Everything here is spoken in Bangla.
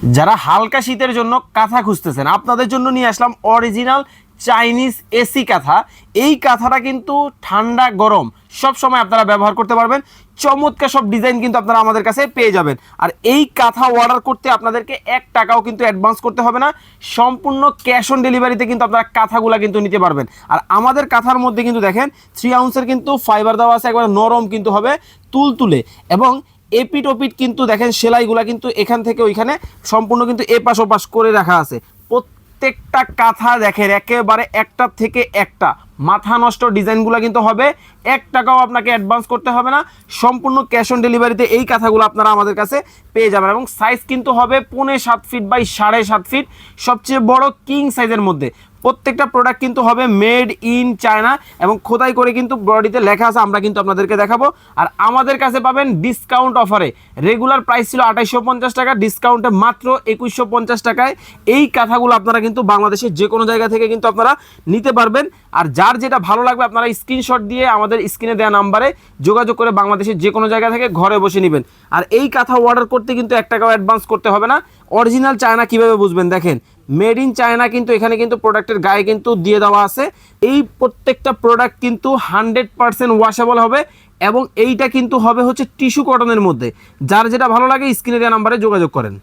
যারা হালকা শীতের জন্য কাঁথা খুঁজতেছেন আপনাদের জন্য নিয়ে আসলাম অরিজিনাল চাইনিজ এসি কাঁথা। এই কাঁথাটা কিন্তু ঠান্ডা গরম সব সময় আপনারা ব্যবহার করতে পারবেন। চমৎকার সব ডিজাইন কিন্তু আপনারা আমাদের কাছে পেয়ে যাবেন। আর এই কাঁথা অর্ডার করতে আপনাদেরকে 1 টাকাও কিন্তু অ্যাডভান্স করতে হবে না, সম্পূর্ণ ক্যাশ অন ডেলিভারিতে কিন্তু আপনারা কাঁথাগুলো কিন্তু নিতে পারবেন। আর আমাদের কাঁথার মধ্যে কিন্তু দেখেন 3 আউন্সের কিন্তু ফাইবার দেওয়া আছে, একবার নরম কিন্তু হবে, তুলতুলে। এবং এপিট ওপিট কিন্তু দেখেন সেলাইগুলা কিন্তু এখান থেকে ওইখানে সম্পূর্ণ কিন্তু এপাশ ওপাশ করে রাখা আছে। প্রত্যেকটা কাঁথা দেখেন একেবারে একটার থেকে একটা মাথা নষ্ট ডিজাইনগুলো কিন্তু হবে। 1 টাকাও আপনাকে অ্যাডভান্স করতে হবে না, সম্পূর্ণ ক্যাশ অন ডেলিভারিতে এই কাঁথাগুলো আপনারা আমাদের কাছে পেয়ে যাবেন। এবং সাইজ কিন্তু হবে 7.25 ফিট বাই 7.5 ফিট, সবচেয়ে বড় কিং সাইজের মধ্যে। প্রত্যেকটা প্রোডাক্ট কিন্তু হবে মেড ইন চায়না এবং খোদাই করে কিন্তু বডিতে লেখা আছে, আমরা কিন্তু আপনাদেরকে দেখাবো। আর আমাদের কাছে পাবেন ডিসকাউন্ট অফারে। রেগুলার প্রাইস ছিল 2850 টাকা, ডিসকাউন্টে মাত্র 2150 টাকায় এই কাঁথাগুলো আপনারা কিন্তু বাংলাদেশের যে কোনো জায়গা থেকে কিন্তু আপনারা নিতে পারবেন। আর যার যেটা ভালো লাগবে আপনারা স্ক্রিনশট দিয়ে আমাদের স্ক্রিনে দেওয়া নাম্বারে যোগাযোগ করে বাংলাদেশের যে কোনো জায়গা থেকে ঘরে বসে নেবেন। আর এই কাঁথা অর্ডার করতে কিন্তু 1 টাকাও অ্যাডভান্স করতে হবে না। অরিজিনাল চায়না কিভাবে বুঝবেন দেখেন, মেড ইন চায়না কিন্তু এখানে কিন্তু প্রোডাক্টের গায়ে কিন্তু দিয়ে দেওয়া আছে। এই প্রত্যেকটা প্রোডাক্ট কিন্তু 100% ওয়াশেবল হবে এবং এইটা কিন্তু হবে হচ্ছে টিস্যু কটনের মধ্যে। যার যেটা ভালো লাগে স্ক্রিনে দেওয়া নাম্বারে যোগাযোগ করেন।